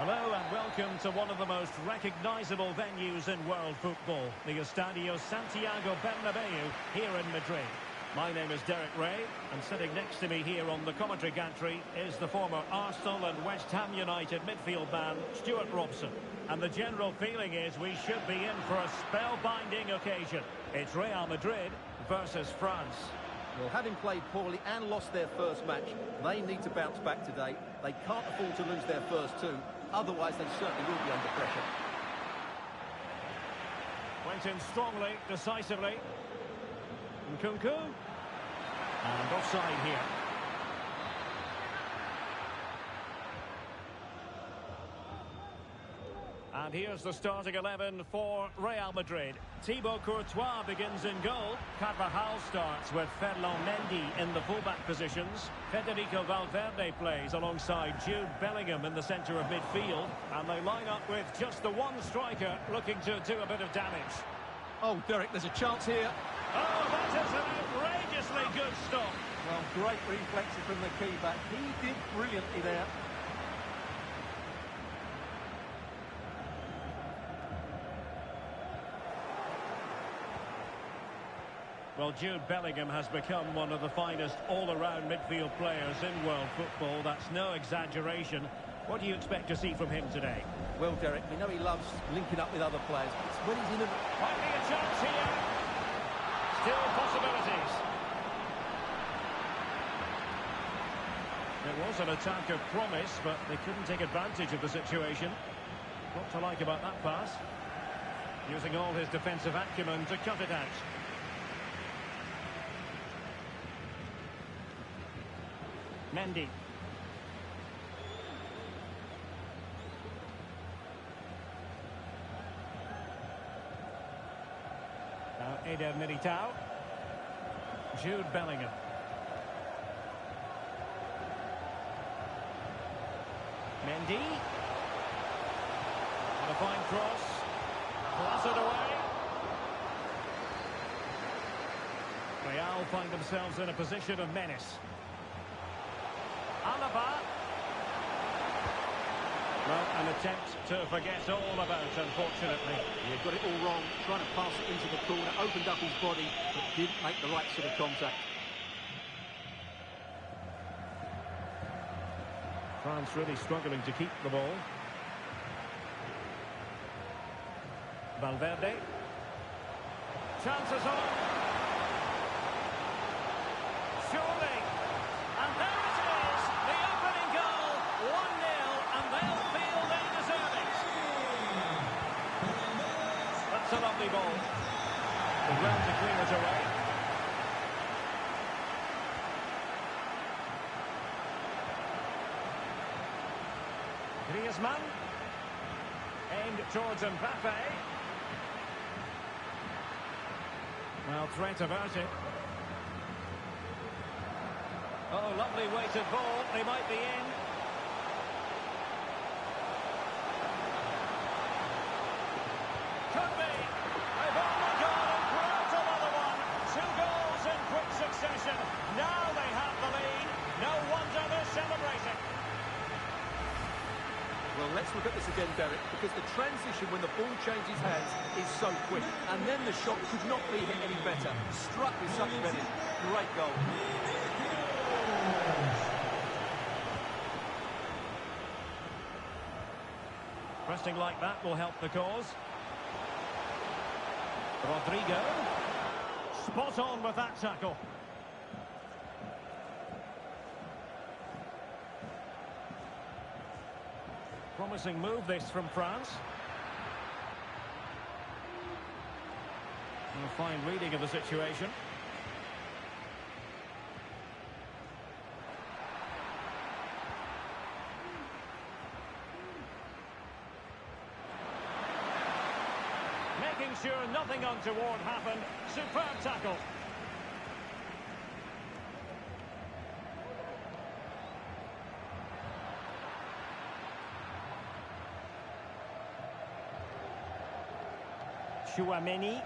Hello and welcome to one of the most recognisable venues in world football, the Estadio Santiago Bernabeu here in Madrid. My name is Derek Ray, and sitting next to me here on the commentary gantry is the former Arsenal and West Ham United midfield man, Stuart Robson. And the general feeling is we should be in for a spellbinding occasion. It's Real Madrid versus France. Well, having played poorly and lost their first match, they need to bounce back today. They can't afford to lose their first two, otherwise they certainly will be under pressure. Went in strongly, decisively. Nkunku. And offside here. And here's the starting 11 for Real Madrid. Thibaut Courtois begins in goal. Carvajal starts with Ferland Mendy in the fullback positions. Federico Valverde plays alongside Jude Bellingham in the centre of midfield. And they line up with just the one striker looking to do a bit of damage. Oh, Derek, there's a chance here. Oh, that is an outrageously good stop. Well, great reflexes from the keeper. He did brilliantly there. Well, Jude Bellingham has become one of the finest all-around midfield players in world football. That's no exaggeration. What do you expect to see from him today? Well, Derek, we know he loves linking up with other players. It's when he's in a... Might be a chance here. Still possibilities. It was an attack of promise, but they couldn't take advantage of the situation. What to like about that pass? Using all his defensive acumen to cut it out. Mendy. Now Eder Militao. Jude Bellingham. Mendy. And a fine cross. Blasted away. Real find themselves in a position of menace. Alaba. Well, an attempt to forget all about, unfortunately. He got it all wrong, trying to pass it into the corner, opened up his body, but didn't make the right sort of contact. France really struggling to keep the ball. Valverde. Chances on. Surely. And there it is. The opening goal. 1-0. And they'll feel they deserve it. That's a lovely ball. The ground to clear it away. Griezmann. Aimed towards Mbappe. Well, threat averted. Oh, lovely weighted ball. They might be in. Could be. They've only gone and grabbed another one. 2 goals in quick succession. Now they have the lead. No wonder they're celebrating. Well, let's look at this again, Derek, because the transition when the ball changes hands is so quick. And then the shot could not be hit any better. Struck with such menace. Great goal. Pressing like that will help the cause. Rodrigo. Spot on with that tackle. Promising move this from France. A fine reading of the situation. Making sure nothing untoward happened. Superb tackle. Chouameni.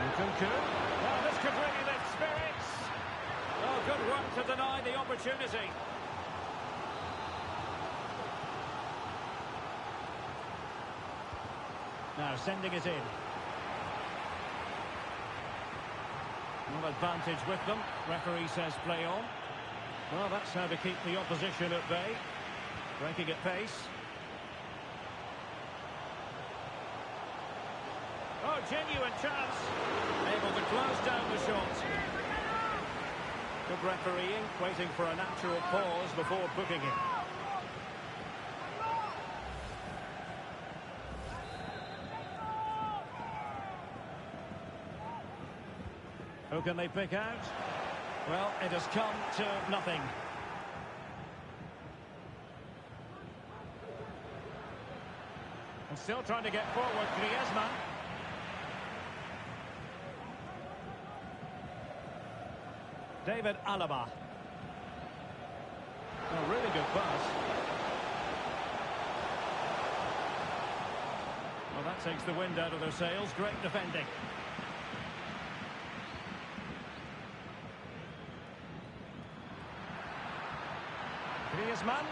Nkunku. Well, this could really lift spirits. Oh, good work to deny the opportunity. Now sending it in. No advantage with them. Referee says play on. Well, that's how to keep the opposition at bay. Breaking at pace. Oh, genuine chance. Able to close down the shot. Good refereeing, waiting for a natural pause before booking him. Who can they pick out? Well, it has come to nothing. And still trying to get forward, Griezmann. David Alaba. A really good pass. Well, that takes the wind out of their sails. Great defending. Griezmann.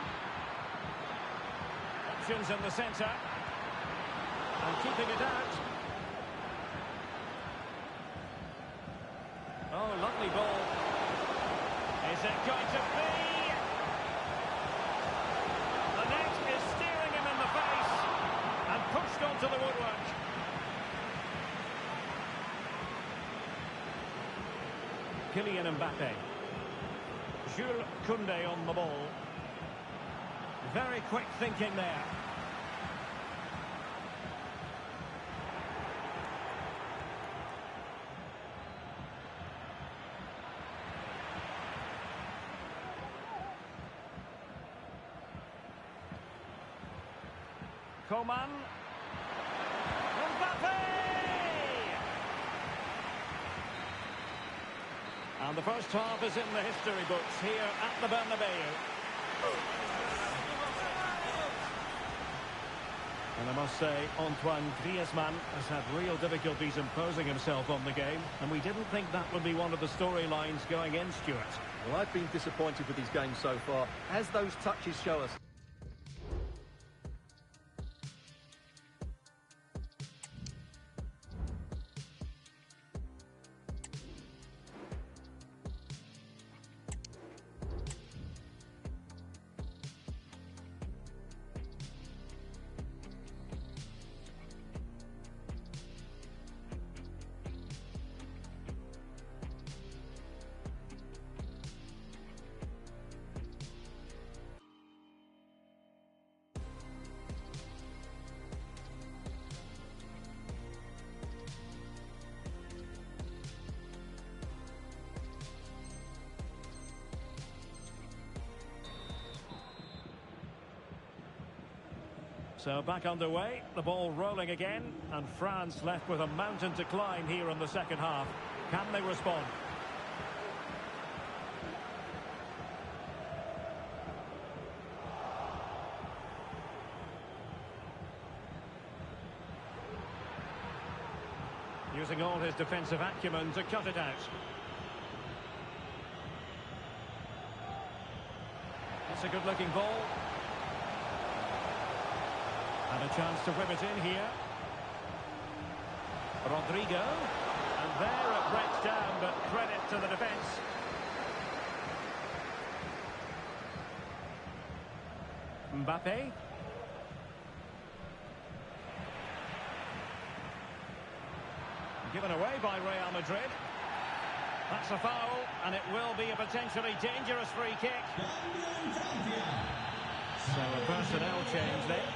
Options in the centre. And keeping it out. Oh, lovely ball. Is it going to be? The net is steering him in the face. And pushed onto the woodwork. Kylian Mbappe. Jules Koundé on the ball. Very quick thinking there. Coman. Mbappe! And the first half is in the history books here at the Bernabeu. And I must say, Antoine Griezmann has had real difficulties imposing himself on the game, and we didn't think that would be one of the storylines going in, Stuart. Well, I've been disappointed with his game so far, as those touches show us. So back underway, the ball rolling again, and France left with a mountain to climb here in the second half. Can they respond? Using all his defensive acumen to cut it out. It's a good-looking ball. And a chance to whip it in here. Rodrigo. And there it breaks down, but credit to the defence. Mbappe. Given away by Real Madrid. That's a foul, and it will be a potentially dangerous free kick. So a personnel change there.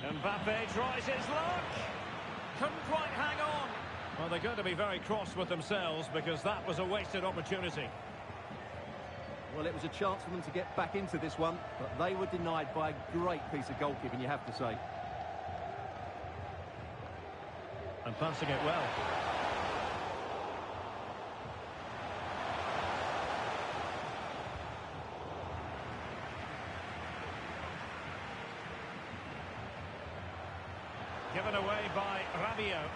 Mbappe tries his luck. Couldn't quite hang on. Well, they're going to be very cross with themselves because that was a wasted opportunity. Well, it was a chance for them to get back into this one, but they were denied by a great piece of goalkeeping, you have to say. And passing it well. Given away by Rabiot.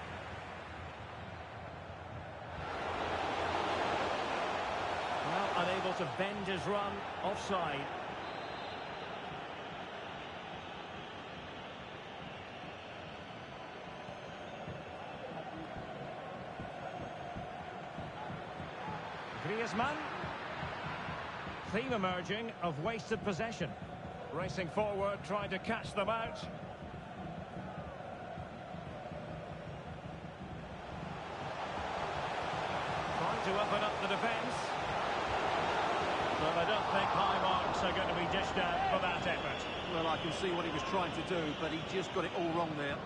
able to bend his run offside. Griezmann. Theme emerging of wasted possession. Racing forward, trying to catch them out. Trying to open up the defence. Well, I don't think high marks are going to be dished out for that effort. Well, I can see what he was trying to do, but he just got it all wrong there.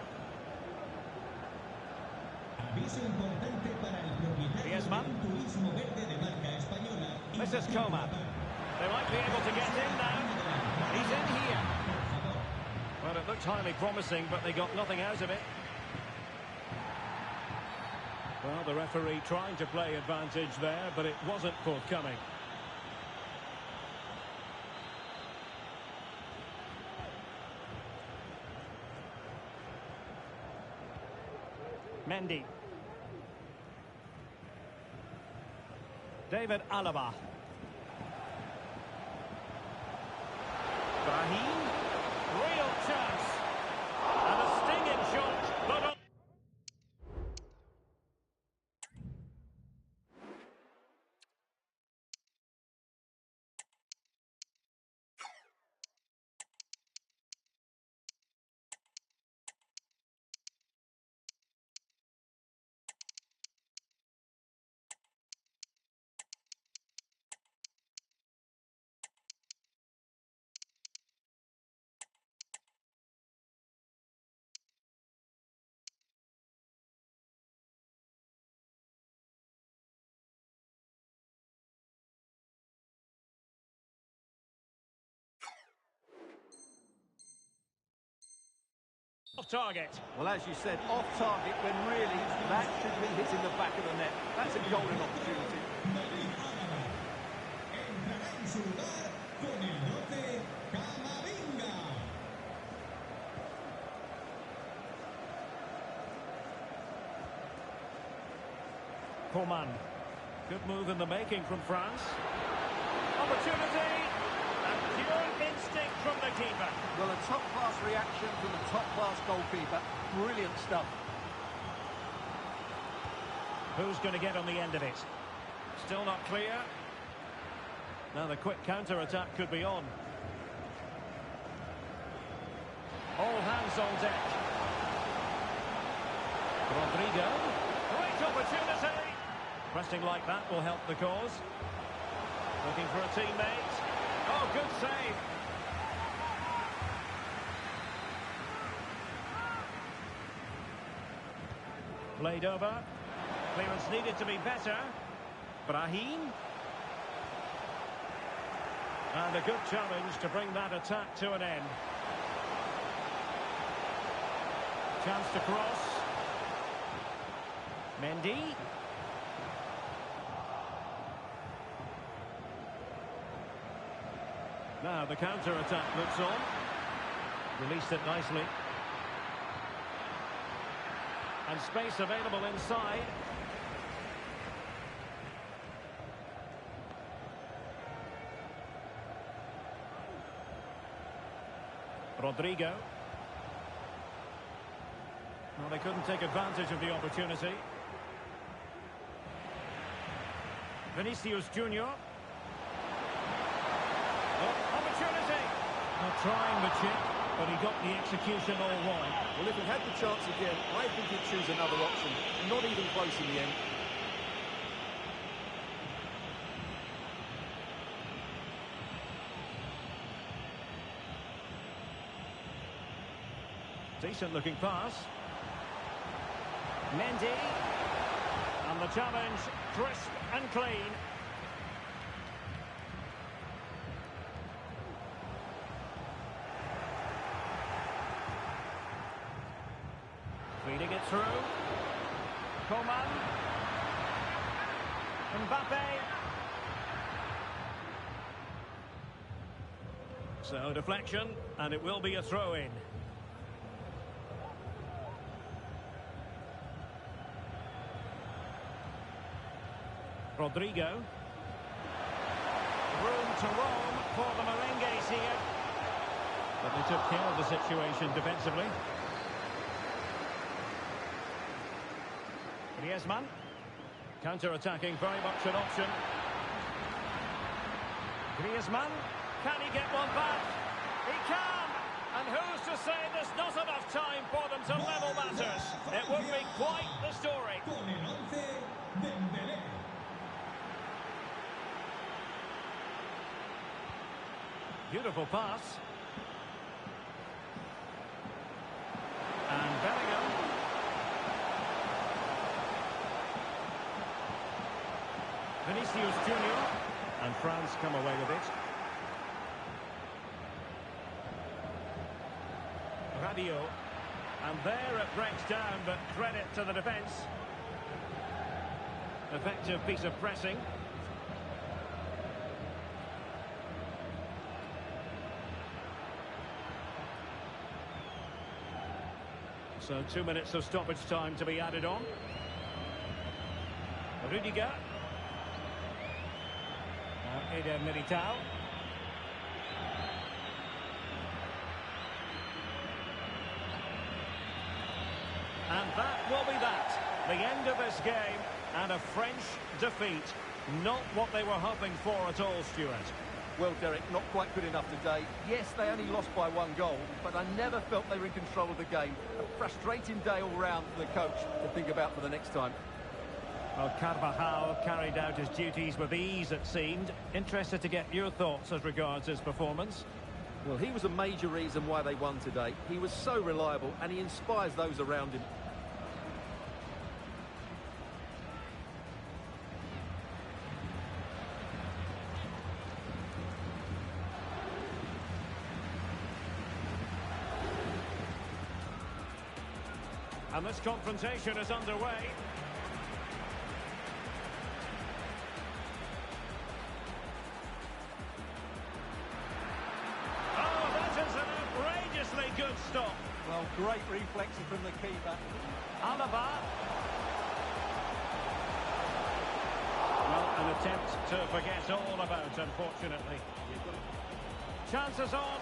Griezmann. This is Coman. They might be able to get in now. He's in here. Well, it looked highly promising, but they got nothing out of it. Well, the referee trying to play advantage there, but it wasn't forthcoming. Mendy. David Alaba. Brahim. Real chance. And a stinging shot, but on. Off target. Well, as you said, off target when really that should be hitting the back of the net. That's a golden opportunity. Coman. Good move in the making from France. Opportunity. And pure instinct from the keeper. Well, a top-class reaction from a top-class goalkeeper. Brilliant stuff. Who's going to get on the end of it? Still not clear. Now the quick counter-attack could be on. All hands on deck. Rodrigo. Great opportunity. Pressing like that will help the cause. Looking for a teammate. Oh, good save. Played over. Clearance needed to be better. Brahim. And a good challenge to bring that attack to an end. Chance to cross. Mendy. Now the counter-attack looks on. Released it nicely. And space available inside. Rodrigo. Well, they couldn't take advantage of the opportunity. Vinicius Junior. Oh, opportunity. Not trying the chip, but he got the execution all wrong. Well, if he had the chance again, I think he'd choose another option. Not even close in the end. Decent looking pass. Mendy. And the challenge, crisp and clean. Feeding it through. Coman. Mbappe. So deflection, and it will be a throw-in. Rodrigo. Room to roam for the Merengues here. But they took care of the situation defensively. Griezmann. Counter-attacking, very much an option. Griezmann. Can he get one back? He can! And who's to say there's not enough time for them to level matters? It would be quite the story. Beautiful pass. And Bellingham. Vinicius Junior. And France come away with it. Radio. And there it breaks down, but credit to the defence. Effective piece of pressing. So 2 minutes of stoppage time to be added on. Rudiger. Now Eder Militao. And that will be that. The end of this game and a French defeat. Not what they were hoping for at all, Stuart. Well, Derek, not quite good enough today. Yes, they only lost by 1 goal, but I never felt they were in control of the game. A frustrating day all round for the coach to think about for the next time. Well, Carvajal carried out his duties with ease, it seemed. Interested to get your thoughts as regards his performance. Well, he was a major reason why they won today. He was so reliable, and he inspires those around him. And this confrontation is underway. Oh, that is an outrageously good stop. Well, great reflexes from the keeper. Alaba. Well, an attempt to forget all about, unfortunately. Chances on.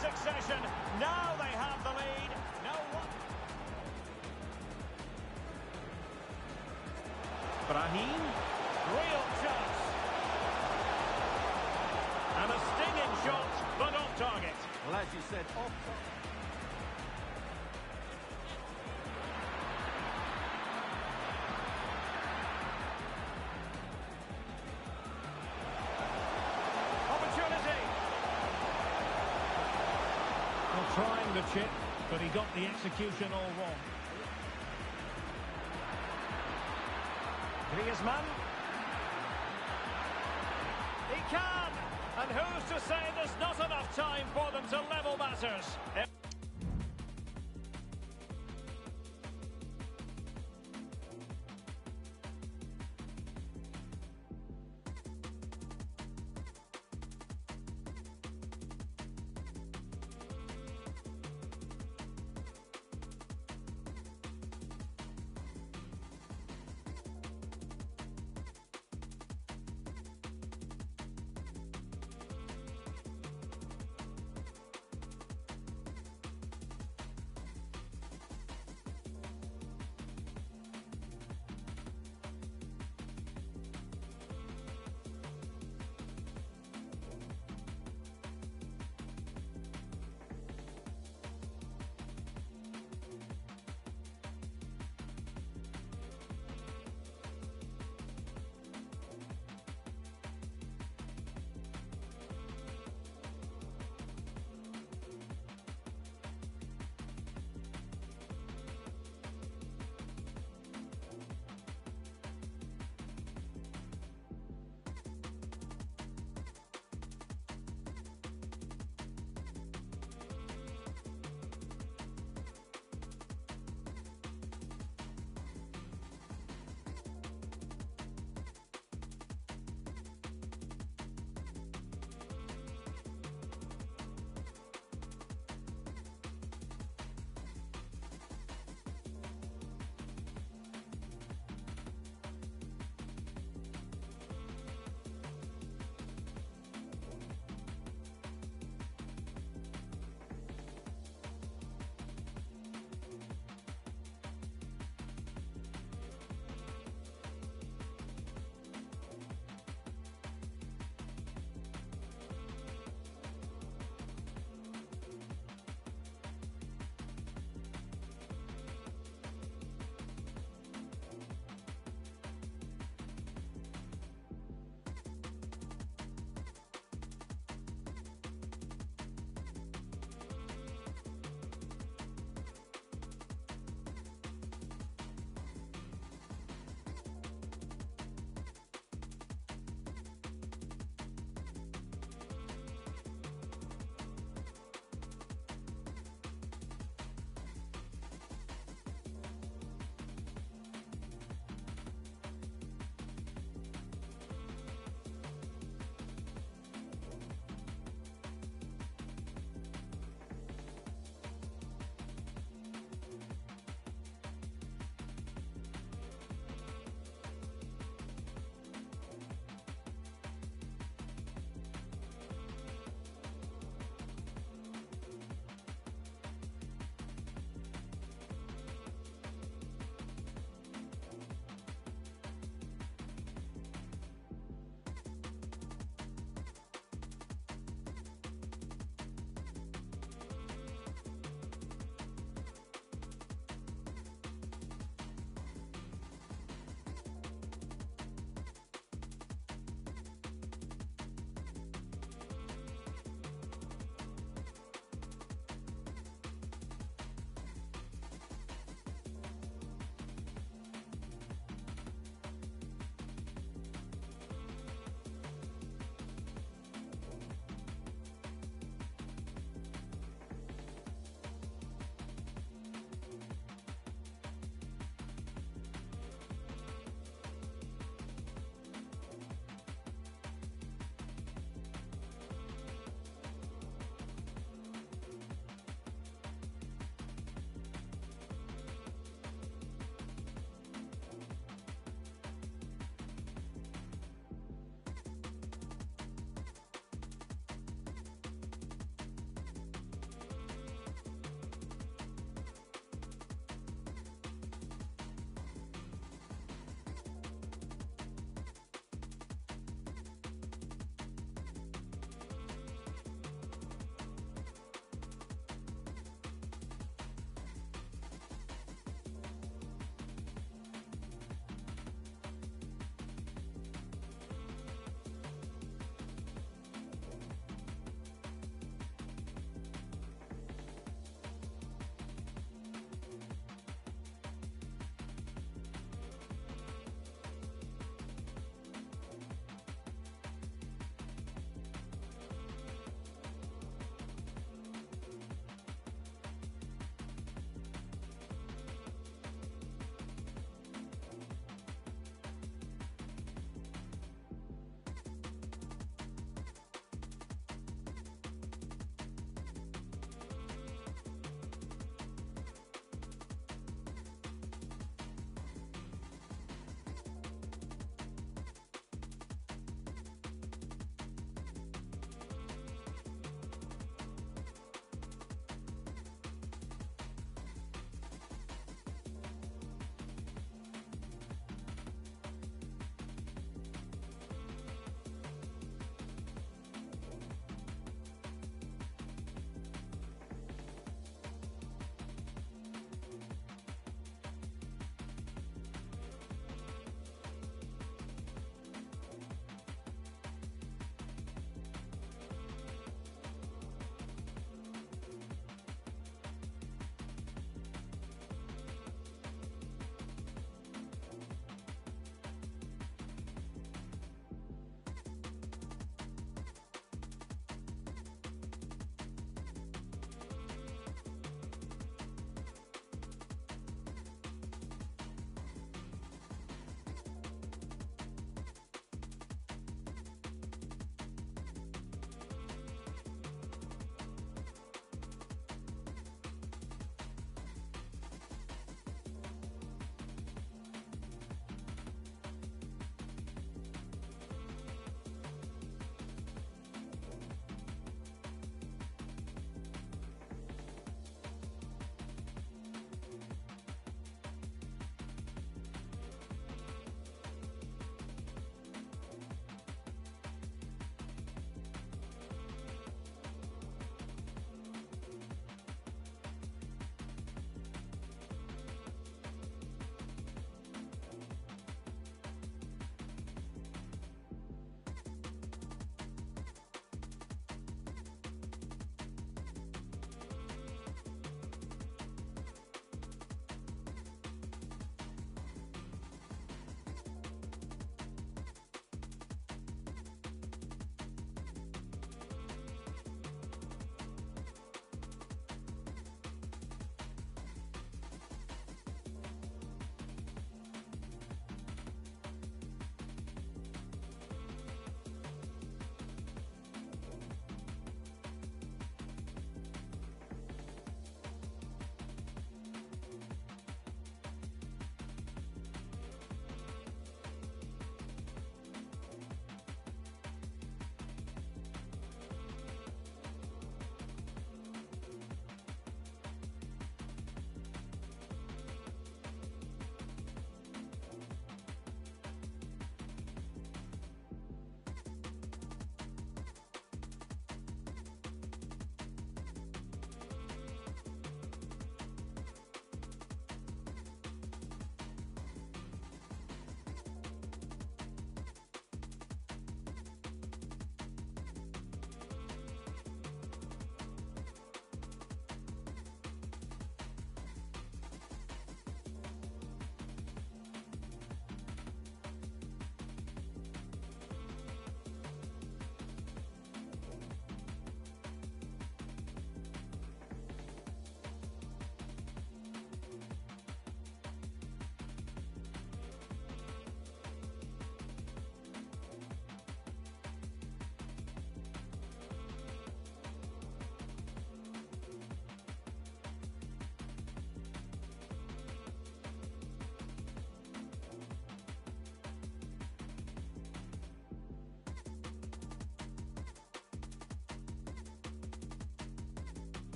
Succession. Now they have the lead. No one. Brahim. Real chance. And a stinging shot, but off target. Well, as you said, off target. Trying the chip, but he got the execution all wrong. Griezmann. He can! And who's to say there's not enough time for them to level matters?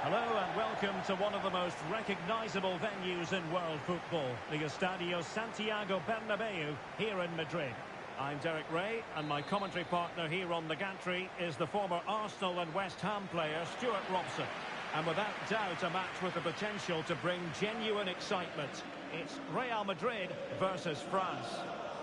Hello and welcome to one of the most recognisable venues in world football, the Estadio Santiago Bernabeu here in Madrid. I'm Derek Ray, and my commentary partner here on the gantry is the former Arsenal and West Ham player Stuart Robson. And without doubt a match with the potential to bring genuine excitement. It's Real Madrid versus France.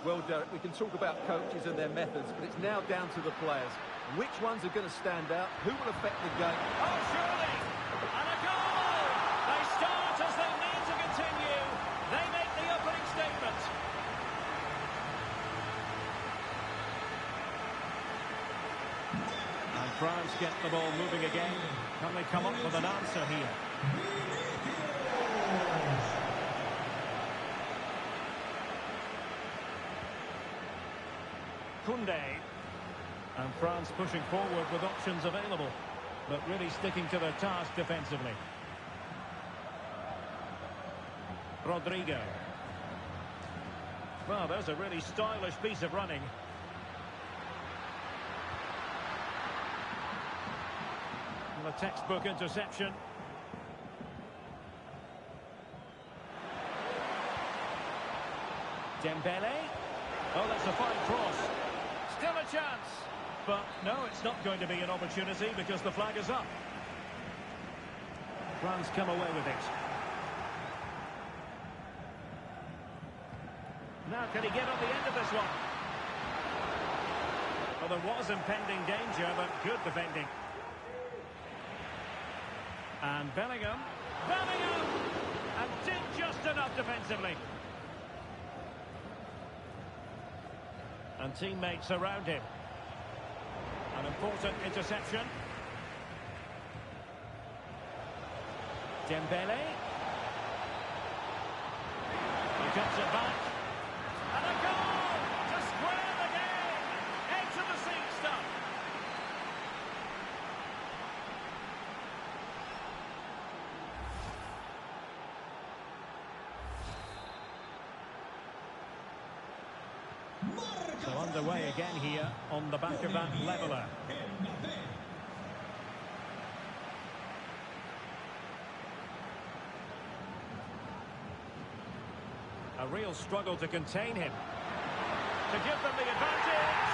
Well, Derek, we can talk about coaches and their methods, but it's now down to the players. Which ones are going to stand out? Who will affect the game? Oh, surely! And a goal! They start as they need to continue. They make the opening statement. And France get the ball moving again. Can they come up with an answer here? Koundé. And France pushing forward with options available, but really sticking to their task defensively. Rodrigo. Well, there's a really stylish piece of running. And a textbook interception. Dembele. Oh, that's a fine cross. Still a chance. But no, it's not going to be an opportunity because the flag is up. France come away with it. Now can he get on the end of this one? Well, there was impending danger, but good defending. And Bellingham. Bellingham! And did just enough defensively. And teammates around him. An important interception. Dembele. He cuts it back. And a goal! To square the game! Edge of the seat stuff. So underway again here on the back of that leveller. A real struggle to contain him. To give them the advantage.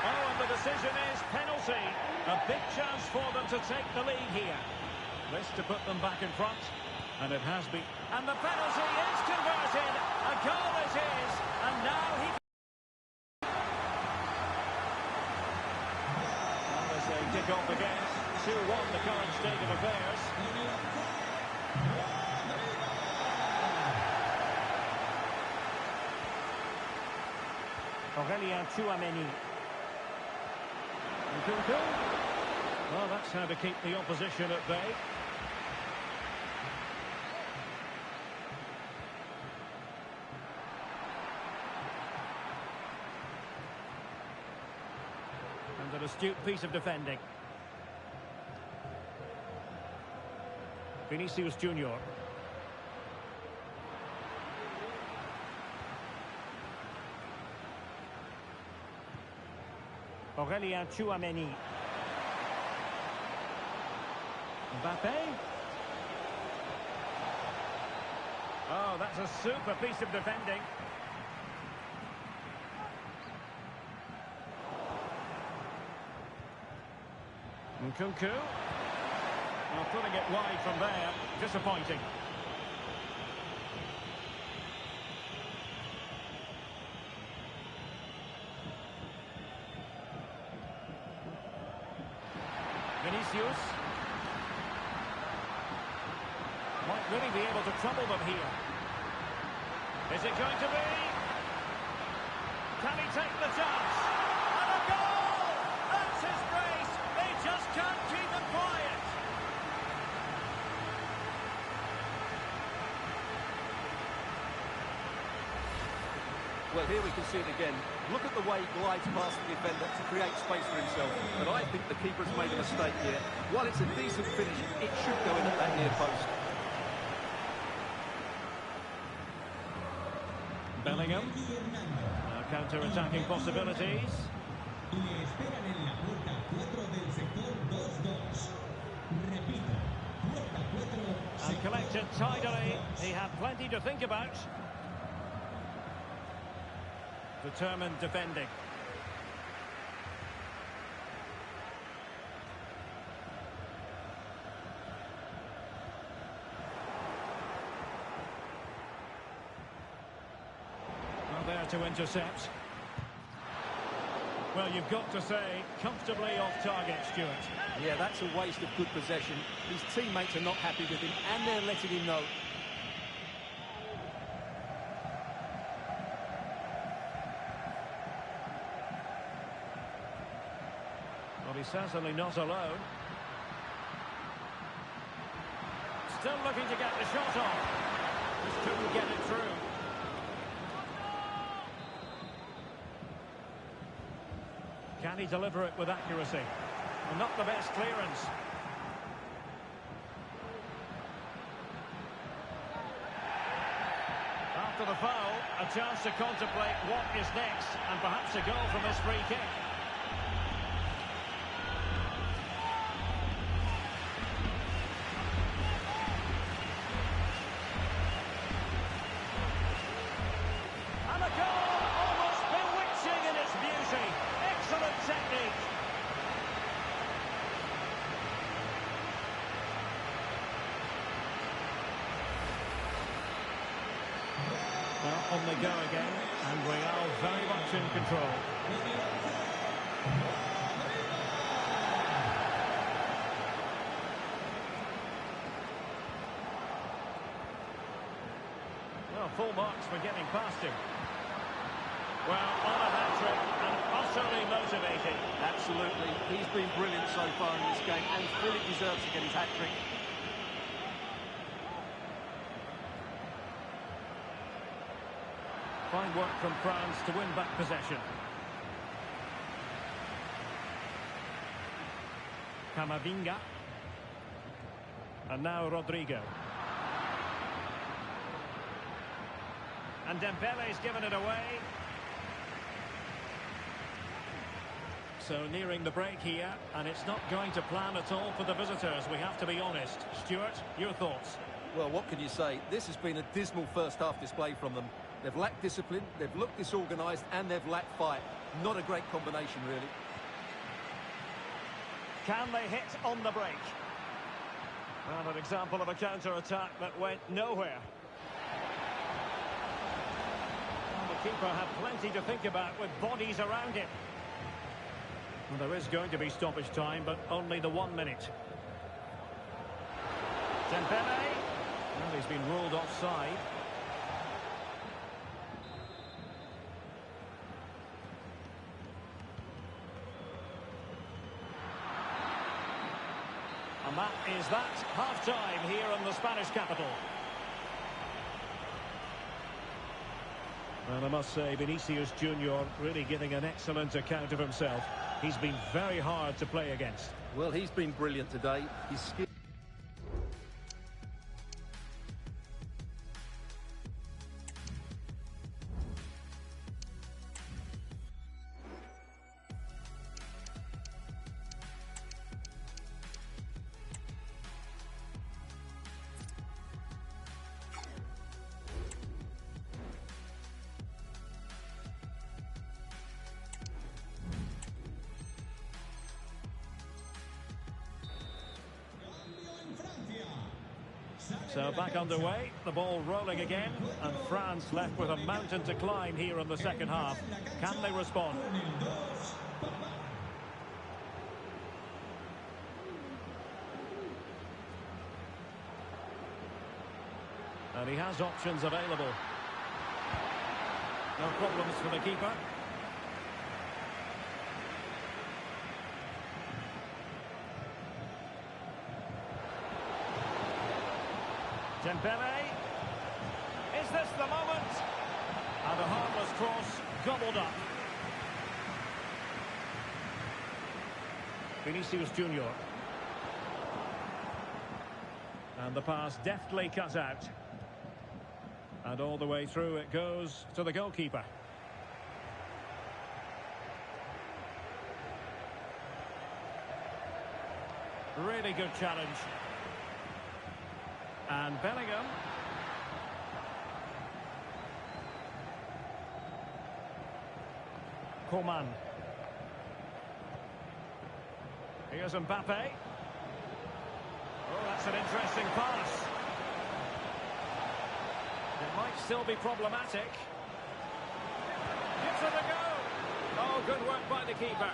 Oh, and the decision is penalty. A big chance for them to take the lead here. This to put them back in front. And it has been. And the penalty is converted. A goal it is. And now he... Kick off again. 2-1 the current state of affairs. Aurélien Tchouameni. Well, that's how to keep the opposition at bay. And an astute piece of defending. Vinicius Junior. Aurélien Tchouameni. Mbappé. Oh, that's a super piece of defending. Nkunku. Well, putting it wide from there. Disappointing. Vinicius. Might really be able to trouble them here. Is it going to be? Can he take the chance? And a goal! That's his brace! They just can't keep them quiet. Well, here we can see it again. Look at the way he glides past the defender to create space for himself. But I think the keeper has made a mistake here. While it's a decent finish, it should go in at that near post. Bellingham. Counter-attacking possibilities. collected tidily. He had plenty to think about. Determined defending. Well, there to intercept. Well, you've got to say, comfortably off target, Stuart. Yeah, that's a waste of good possession. His teammates are not happy with him, and they're letting him know. Well, he's certainly not alone. Still looking to get the shot off. Just couldn't get it through. Can he deliver it with accuracy? Well, not the best clearance. After the foul, a chance to contemplate what is next, and perhaps a goal from this free kick. And a goal, almost bewitching in its beauty. Excellent technique. Well, on they go again, and Real very much in control. Well, full marks for getting past him. Well, on a hat-trick and utterly motivated. Absolutely. He's been brilliant so far in this game and fully deserves to get his hat-trick. Fine work from France to win back possession. Camavinga. And now Rodrigo. And Dembele's given it away. So nearing the break here, and it's not going to plan at all for the visitors, we have to be honest. Stuart, your thoughts? Well, what can you say? This has been a dismal first-half display from them. They've lacked discipline, they've looked disorganised, and they've lacked fight. Not a great combination, really. Can they hit on the break? Well, an example of a counter-attack that went nowhere. Well, the keeper had plenty to think about with bodies around him. Well, there is going to be stoppage time, but only the 1 minute. Dembele. Well, he's been ruled offside. And that is that. Half-time here in the Spanish capital. Well, I must say, Vinicius Junior really giving an excellent account of himself. He's been very hard to play against. Well, he's been brilliant today. His skill... So back underway, the ball rolling again, and France left with a mountain to climb here in the second half. Can they respond? And he has options available. No problems for the keeper. Dembele. Is this the moment? And a harmless cross gobbled up. Vinicius Junior. And the pass deftly cut out. And all the way through it goes to the goalkeeper. Really good challenge. And Bellingham. Coman. Here's Mbappe. Oh, that's an interesting pass. It might still be problematic. Gives it a go. Oh, good work by the keeper.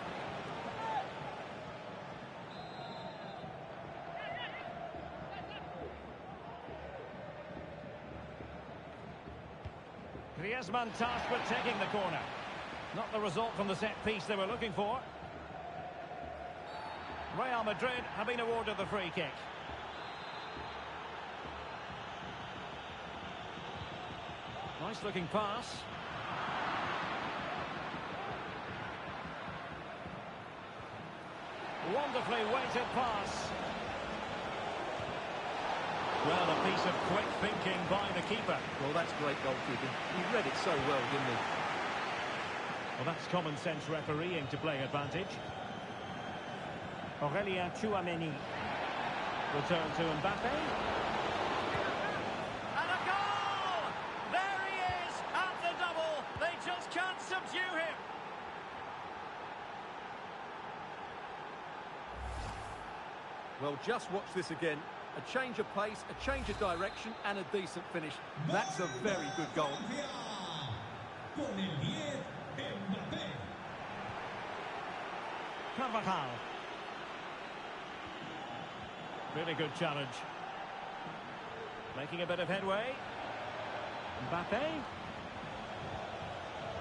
Griezmann tasked with taking the corner. Not the result from the set piece they were looking for. Real Madrid have been awarded the free kick. Nice looking pass. Wonderfully weighted pass. Well, a piece of quick thinking by the keeper. Well, that's great goalkeeping. He read it so well, didn't he? Well, that's common sense refereeing to play advantage. Aurelien Tchouameni. Return to Mbappe. And a goal! There he is at the double. They just can't subdue him. Well, just watch this again. A change of pace, a change of direction, and a decent finish. That's a very good goal. Carvajal. Really good challenge. Making a bit of headway. Mbappe.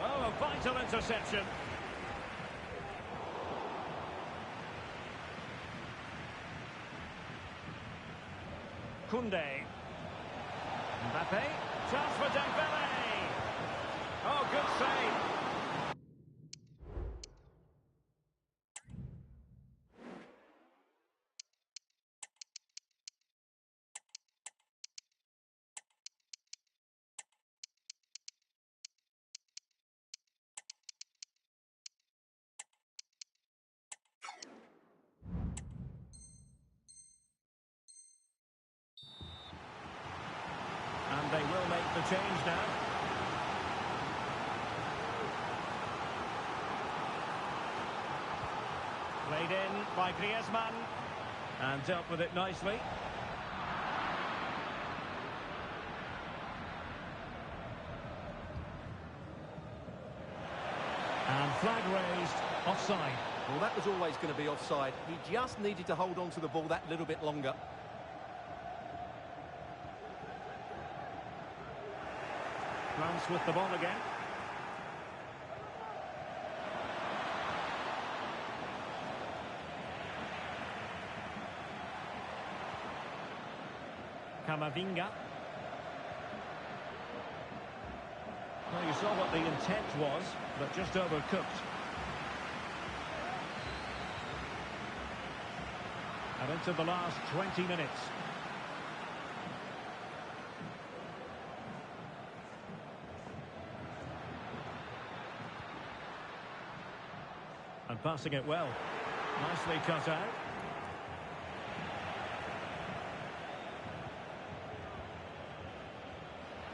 Oh, a vital interception. Koundé. Mbappe. Chance for Dembele. Oh, good save. And they will make the change now. Played in by Griezmann. And dealt with it nicely. And flag raised, offside. Well, that was always going to be offside. He just needed to hold on to the ball that little bit longer. France with the ball again. Camavinga. Well, you saw what the intent was, but just overcooked. And into the last 20 minutes. And passing it well. Nicely cut out.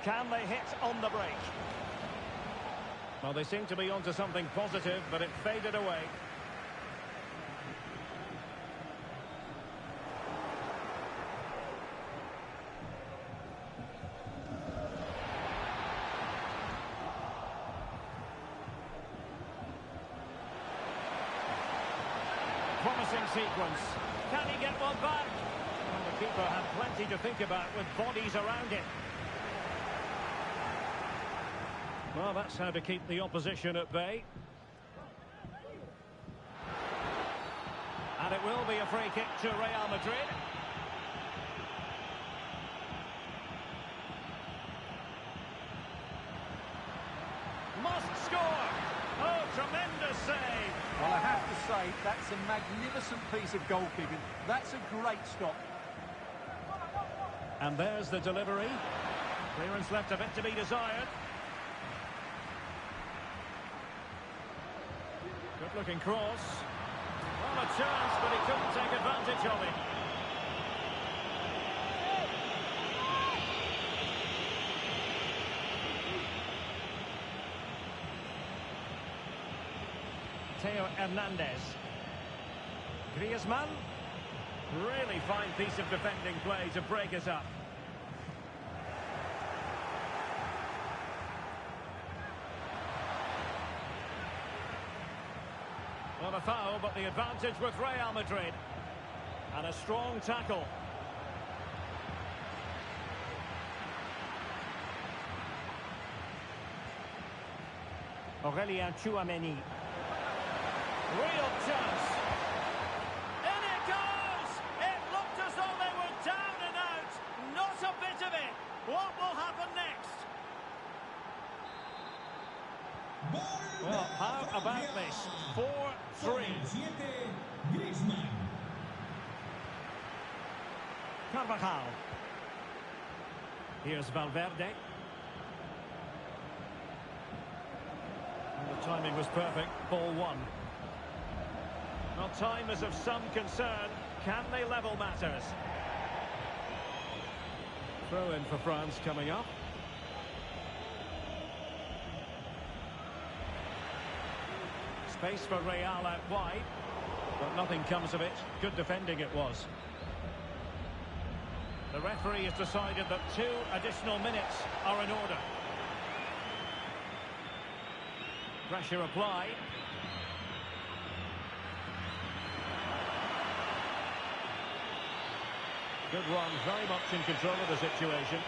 Can they hit on the break? Well, they seem to be onto something positive, but it faded away. Promising sequence. Can he get one back? Well, the keeper had plenty to think about with bodies around him. Well, that's how to keep the opposition at bay. And it will be a free kick to Real Madrid. Must score! Oh, tremendous save! Well, I have to say, that's a magnificent piece of goalkeeping. That's a great stop. And there's the delivery. Clearance left a bit to be desired. Good-looking cross. Well, a chance, but he couldn't take advantage of it. Theo Hernandez. Griezmann. Really fine piece of defending play to break us up. Not a foul, but the advantage with Real Madrid. And a strong tackle. Aurélien Tchouameni. Real chance. In it goes! It looked as though they were down and out. Not a bit of it. What will happen next? Well, how about this? 4-3. Carvajal. Here's Valverde. And the timing was perfect. Ball one. Well, time is of some concern. Can they level matters? Throw in for France coming up. Space for Real out wide, but nothing comes of it. Good defending it was. The referee has decided that 2 additional minutes are in order. Pressure applied. Good run, very much in control of the situation.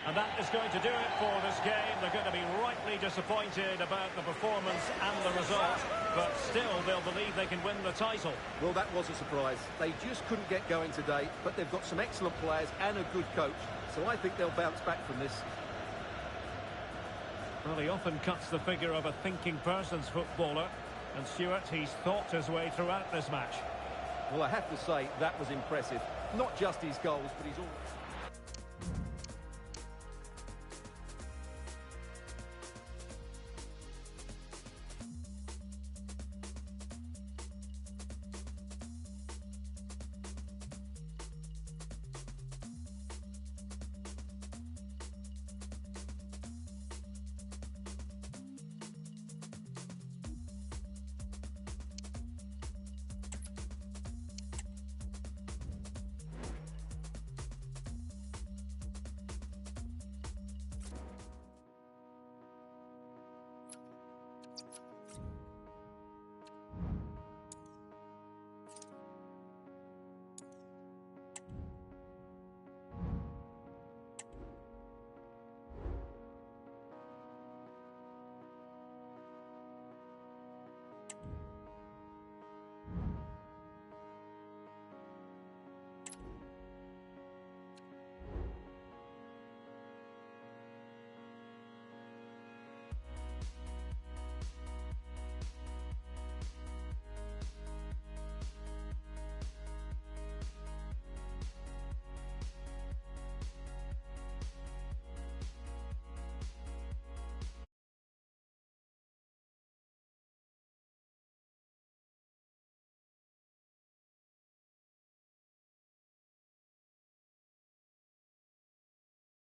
And that is going to do it for this game. They're going to be rightly disappointed about the performance and the result, but still they'll believe they can win the title. Well, that was a surprise. They just couldn't get going today, but they've got some excellent players and a good coach, so I think they'll bounce back from this. Well, he often cuts the figure of a thinking person's footballer, and Stuart, he's thought his way throughout this match. Well, I have to say, that was impressive. Not just his goals, but his all...